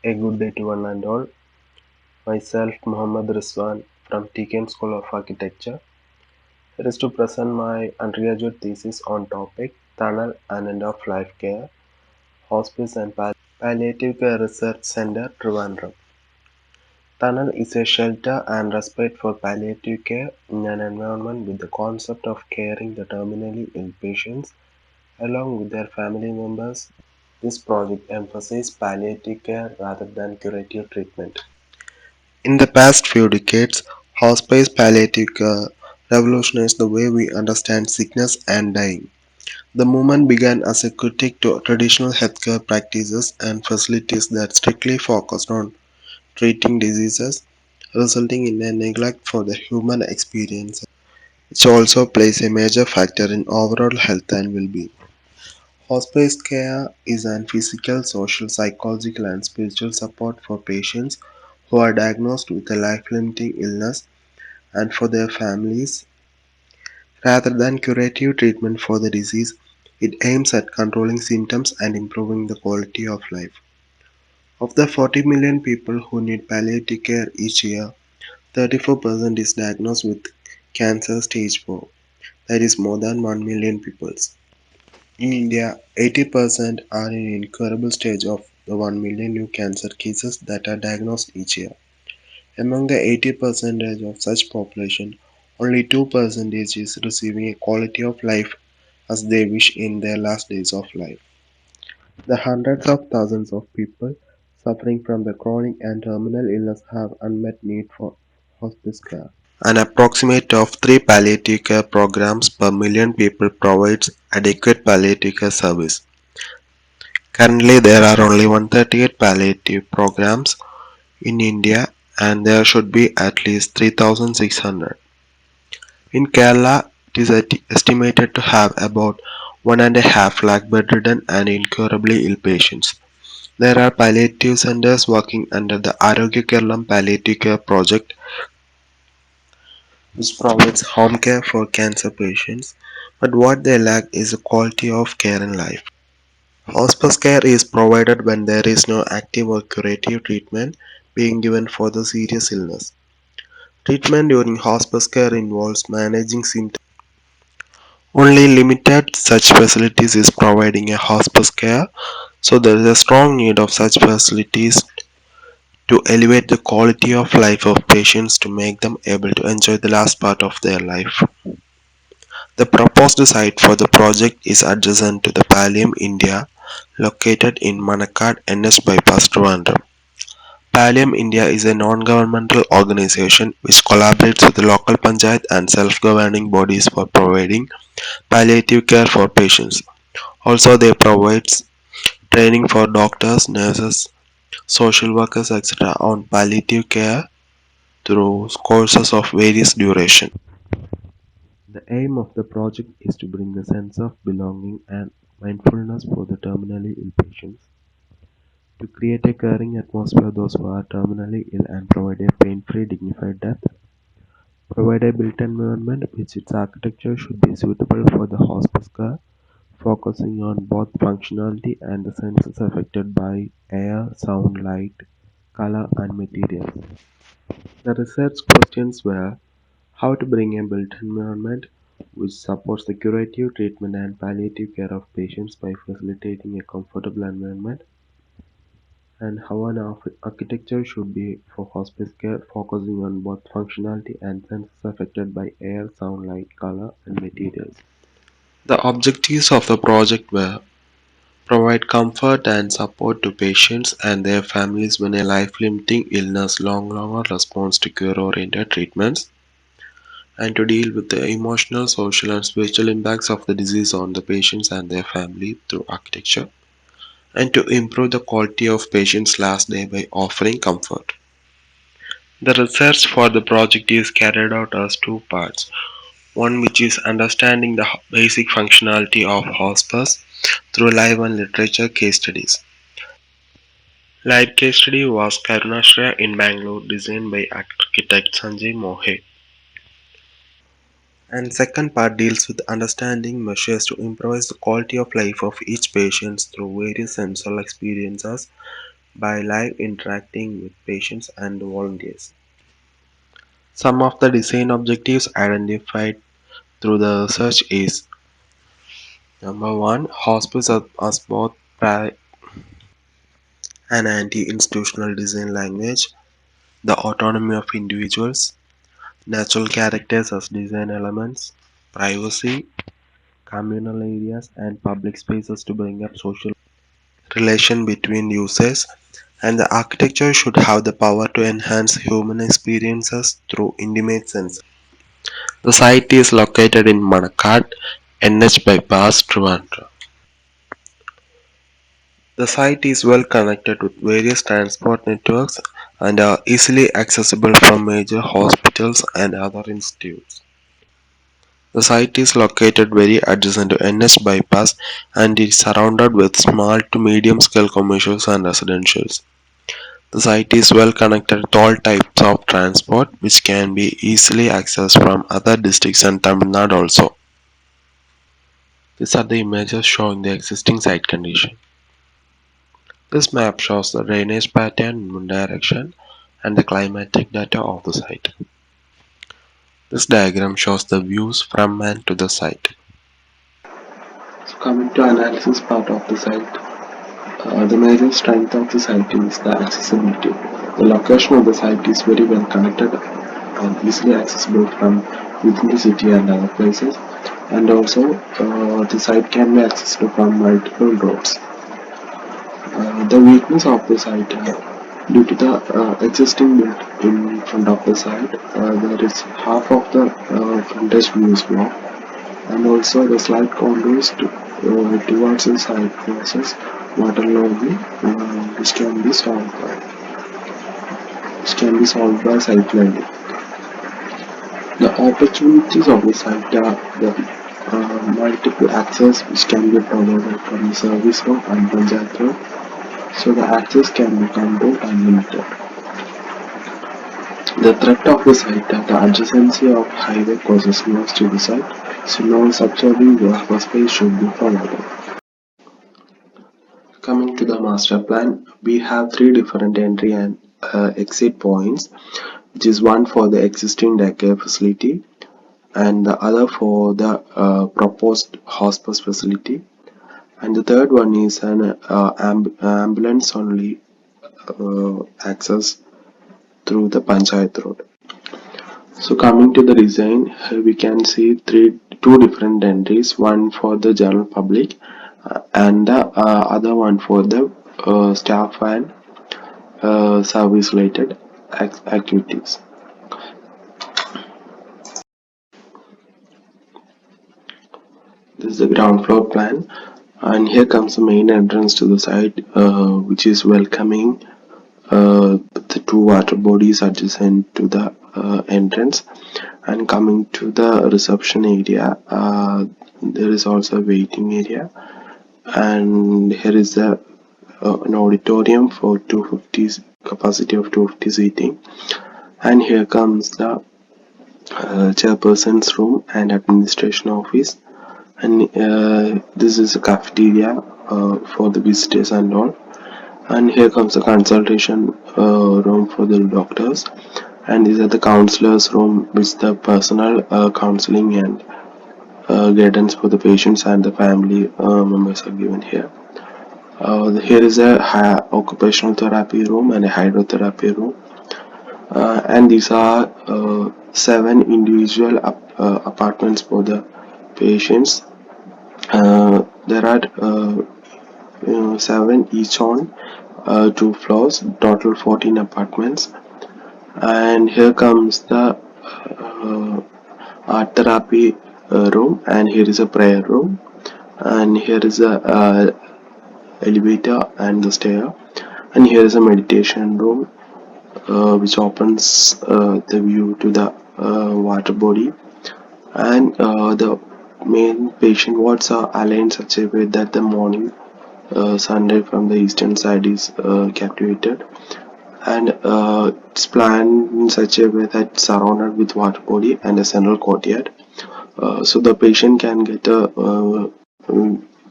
A good day to one and all. Myself, Mohammad Rizwan from TKM School of Architecture. Here is to present my undergraduate thesis on topic THANAL and End of Life Care, Hospice and Palliative Care Research Center, Trivandrum. THANAL is a shelter and respite for palliative care in an environment with the concept of caring the terminally ill patients along with their family members. This project emphasizes palliative care rather than curative treatment. In the past few decades, hospice palliative care revolutionized the way we understand sickness and dying. The movement began as a critique to traditional healthcare practices and facilities that strictly focused on treating diseases, resulting in a neglect for the human experience, which also plays a major factor in overall health and well-being. Hospice care is an physical, social, psychological, and spiritual support for patients who are diagnosed with a life-limiting illness and for their families. Rather than curative treatment for the disease, it aims at controlling symptoms and improving the quality of life. Of the 40 million people who need palliative care each year, 34% is diagnosed with cancer stage 4. That is more than 1 million people. In India, 80% are in incurable stage of the 1 million new cancer cases that are diagnosed each year. Among the 80% of such population, only 2% is receiving a quality of life as they wish in their last days of life. The hundreds of thousands of people suffering from the chronic and terminal illness have unmet need for hospice care. An approximate of 3 palliative care programs per million people provides adequate palliative care service. Currently, there are only 138 palliative programs in India and there should be at least 3,600. In Kerala, it is estimated to have about 1.5 lakh bedridden and incurably ill patients. There are palliative centers working under the Arogya Kerala Palliative Care Project, which provides home care for cancer patients, but what they lack is the quality of care in life. Hospice care is provided when there is no active or curative treatment being given for the serious illness. Treatment during hospice care involves managing symptoms. Only limited such facilities is providing a hospice care, so there is a strong need of such facilities to elevate the quality of life of patients to make them able to enjoy the last part of their life. The proposed site for the project is adjacent to the Pallium India, located in Manakad NH Bypass, Trivandrum. Pallium India is a non-governmental organization which collaborates with the local panchayat and self-governing bodies for providing palliative care for patients. Also, they provide training for doctors, nurses, social workers, etc. on palliative care through courses of various duration. The aim of the project is to bring a sense of belonging and mindfulness for the terminally ill patients, to create a caring atmosphere for those who are terminally ill and provide a pain-free, dignified death, provide a built environment which its architecture should be suitable for the hospice care, focusing on both functionality and the senses affected by air, sound, light, color, and materials. The research questions were how to bring a built environment which supports the curative treatment and palliative care of patients by facilitating a comfortable environment, and how an architecture should be for hospice care, focusing on both functionality and senses affected by air, sound, light, color, and materials. The objectives of the project were provide comfort and support to patients and their families when a life-limiting illness long longer responds to cure-oriented treatments, and to deal with the emotional, social, and spiritual impacts of the disease on the patients and their family through architecture, and to improve the quality of patients' last day by offering comfort. The research for the project is carried out as two parts. One which is understanding the basic functionality of hospice through live and literature case studies. Live case study was Karunashra in Bangalore designed by architect Sanjay Mohe. And second part deals with understanding measures to improve the quality of life of each patient through various sensory experiences by live interacting with patients and volunteers. Some of the design objectives identified through the research is number one, hospice as both an anti-institutional design language, the autonomy of individuals, natural characters as design elements, privacy, communal areas, and public spaces to bring up social relation between users, and the architecture should have the power to enhance human experiences through intimate sense. The site is located in Manakat, NH bypass, Trivandrum. The site is well connected with various transport networks and are easily accessible from major hospitals and other institutes. The site is located very adjacent to NH bypass and is surrounded with small to medium scale commercials and residentials. The site is well connected with all types of transport which can be easily accessed from other districts and Tamil Nadu also. These are the images showing the existing site condition. This map shows the drainage pattern in one direction and the climatic data of the site. This diagram shows the views from and to the site. So coming to analysis part of the site, the major strength of the site is the accessibility. The location of the site is very well connected and easily accessible from within the city and other places, and also the site can be accessible from multiple roads. The weakness of the site, due to the existing build in front of the site, there is half of the frontage view is blocked, and also the slight contours towards the side causes water logging, which can be solved by site lighting. The opportunities of the site are the multiple access which can be provided from the service road and Panchayat road, so the access can be controlled and limited. The threat of the site are the adjacency of highway causes noise to the site, so non-subserving buffer space should be provided. Coming to the master plan, we have three different entry and exit points, which is one for the existing daycare facility and the other for the proposed hospice facility, and the third one is an ambulance only access through the Panchayat road. So coming to the design, here we can see two different entries, one for the general public and the other one for the staff and service related activities. This is the ground floor plan, and here comes the main entrance to the site, which is welcoming the two water bodies adjacent to the entrance. And coming to the reception area, there is also a waiting area, and here is an auditorium for 250 capacity of 250 seating, and here comes the chairperson's room and administration office, and this is a cafeteria for the visitors and all, and here comes the consultation room for the doctors, and these are the counselors room which the personal counseling and guidance for the patients and the family members are given here. Here is a occupational therapy room and a hydrotherapy room, and these are 7 individual apartments for the patients. There are 7 each on 2 floors, total 14 apartments. And here comes the art therapy room, and here is a prayer room, and here is a elevator and the stair, and here is a meditation room which opens the view to the water body, and the main patient wards are aligned such a way that the morning sunlight from the eastern side is captivated, and it's planned in such a way that it's surrounded with water body and a central courtyard, so the patient can get a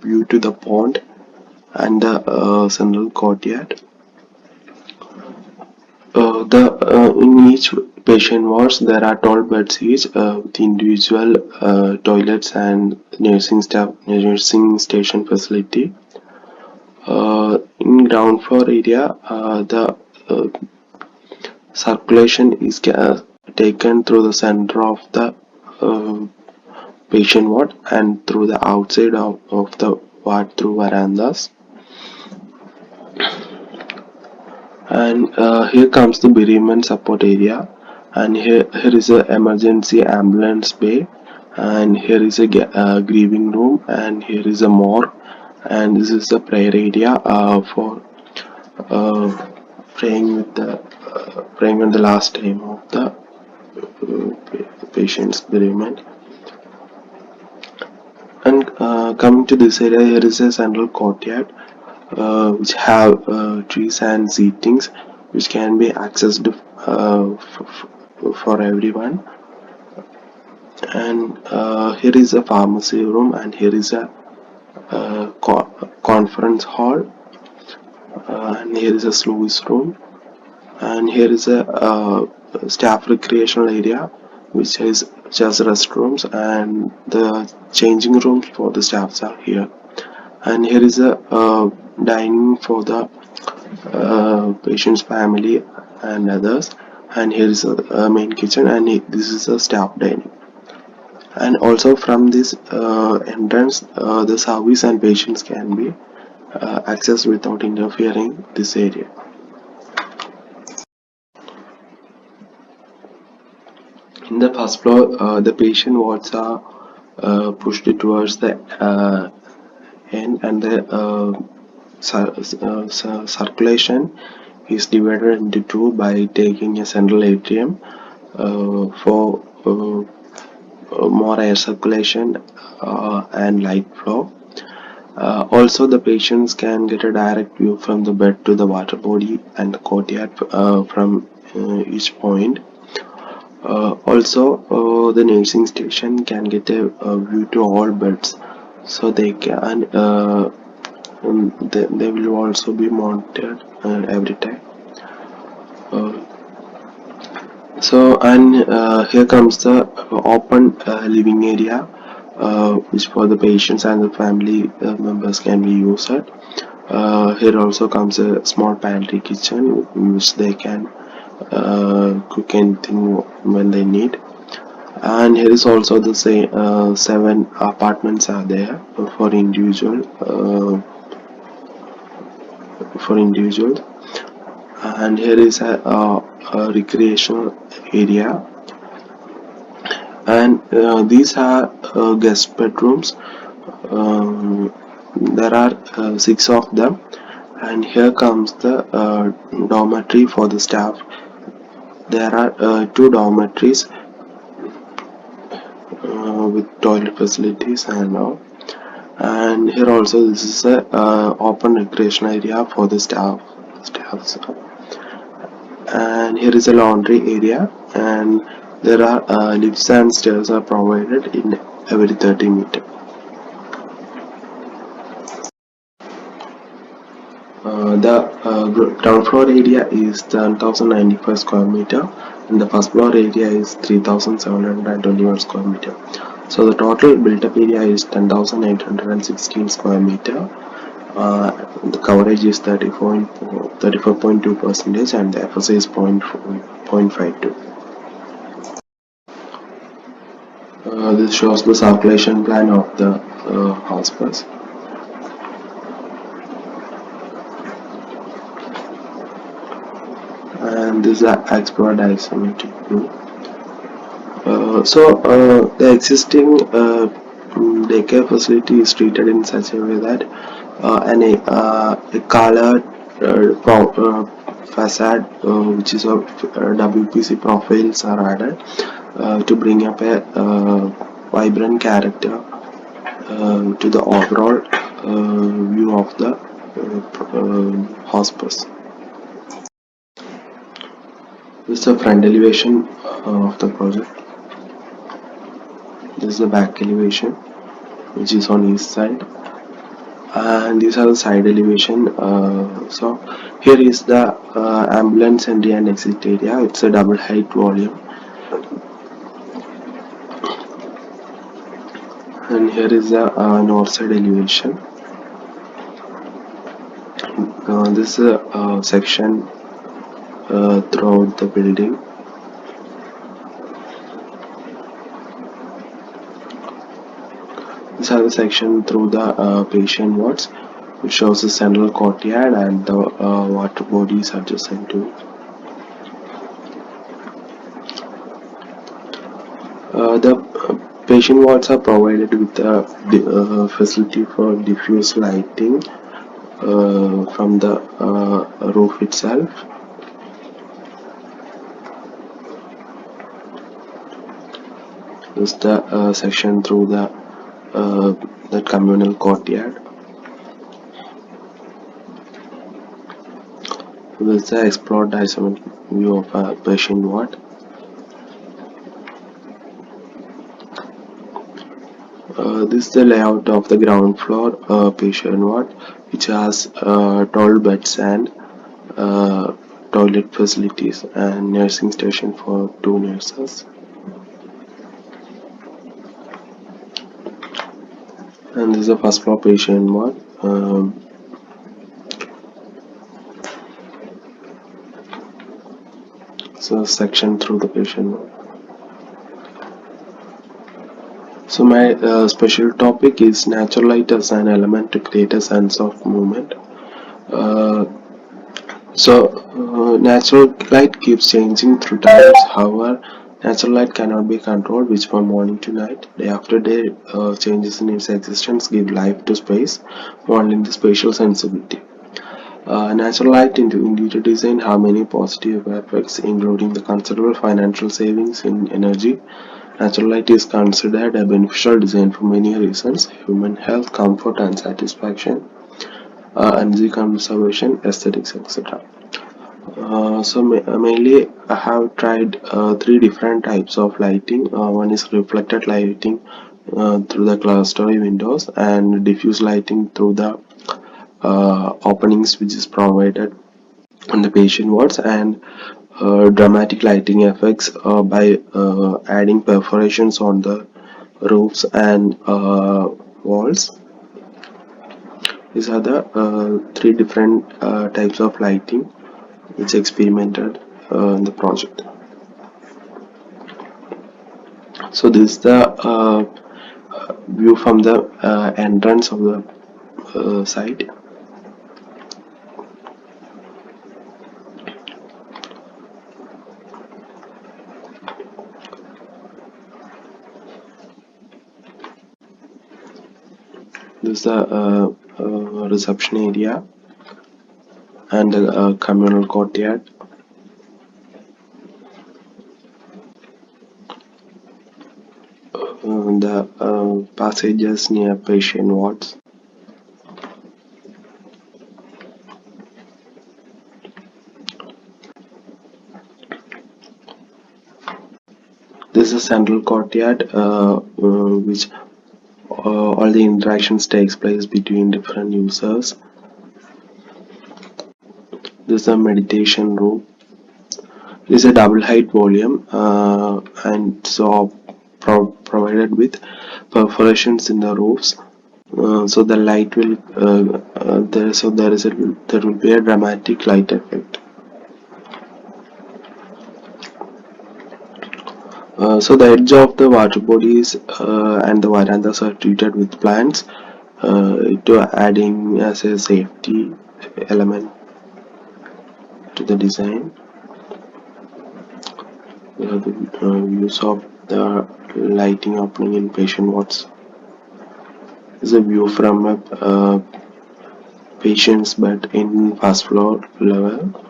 view to the pond and the central courtyard. In each patient wards there are 12 beds each with individual toilets and nursing station facility. In ground floor area, the uh, circulation is taken through the center of the uh, patient ward and through the outside of the ward through verandas. And here comes the bereavement support area, and here is a emergency ambulance bay, and here is a grieving room, and here is a morgue, and this is the prayer area for uh, praying on the last time of the patient's bereavement. And coming to this area, here is a central courtyard which have trees and seatings which can be accessed for everyone. And here is a pharmacy room, and here is a conference hall, and here is a sluice room, and here is a staff recreational area which is just restrooms, and the changing rooms for the staffs are here. And here is a dining for the patient's family and others, and here is a main kitchen, and this is a staff dining. And also from this entrance, the service and patients can be accessed without interfering this area. In the first floor, the patient wards are pushed towards the end, and the circulation is divided into two by taking a central atrium for more air circulation and light flow. Also, the patients can get a direct view from the bed to the water body and the courtyard from each point. Also, the nursing station can get a view to all beds, so they can they will also be monitored every time. Uh, and here comes the open living area, which for the patients and the family members can be used at. Here also comes a small pantry kitchen in which they can cook anything when they need. And here is also the same 7 apartments are there for individuals. And here is a recreational area, and these are guest bedrooms. um, there are 6 of them, and here comes the dormitory for the staff. There are 2 dormitories with toilet facilities and all. And here also this is a open recreation area for the staffs. And here is a laundry area, and there are lifts and stairs are provided in every 30 meters. The ground floor area is 10,095 square meter, and the first floor area is 3,721 square meter. So the total built-up area is 10,816 square meter. The coverage is 34.2%, and the FSI is 0.52. This shows the circulation plan of the hospice. And this is an explorer isometric view. The existing daycare facility is treated in such a way that a colored facade, which is of WPC profiles, are added to bring up a vibrant character to the overall view of the hospice. This is the front elevation of the project. This is the back elevation, which is on east side. And these are the side elevation. So here is the ambulance entry and exit area. It's a double height volume, and here is the north side elevation. This is a section throughout the building. These are the section through the patient wards, which shows the central courtyard and the water bodies adjacent to it. The patient wards are provided with a facility for diffuse lighting from the roof itself. This is the section through the that communal courtyard. This is the explored isometric view of a patient ward. This is the layout of the ground floor patient ward, which has 12 beds and toilet facilities and nursing station for 2 nurses. And this is the first floor patient ward. So section through the patient ward. So my special topic is natural light as an element to create a sense of movement. Uh, Natural light keeps changing through times. However, natural light cannot be controlled, which from morning to night, day after day, changes in its existence give life to space, modeling the spatial sensibility. Natural light in interior design have many positive effects, including the considerable financial savings in energy. Natural light is considered a beneficial design for many reasons: human health, comfort and satisfaction, energy conservation, aesthetics, etc. Mainly I have tried three different types of lighting. One is reflected lighting through the clerestory windows, and diffuse lighting through the openings which is provided on the patient wards, and dramatic lighting effects by adding perforations on the roofs and walls. These are the three different types of lighting which experimented in the project. So this is the view from the entrance of the site. This is the reception area and the communal courtyard. The passages near patient wards. This is a central courtyard which all the interactions takes place between different users. This is a meditation room. This is a double height volume and so provided with perforations in the roofs. So the light will there will be a dramatic light effect. So the edge of the water bodies and the verandas are treated with plants to adding as a safety element to the design. We have the use of the lighting opening in patient wards. This is a view from a patient's bed in first floor level.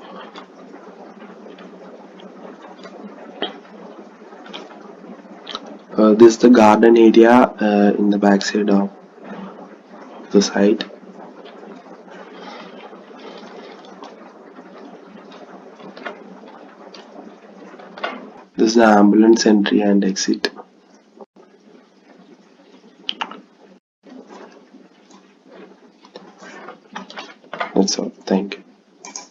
This is the garden area in the back side of the site. This is the ambulance entry and exit.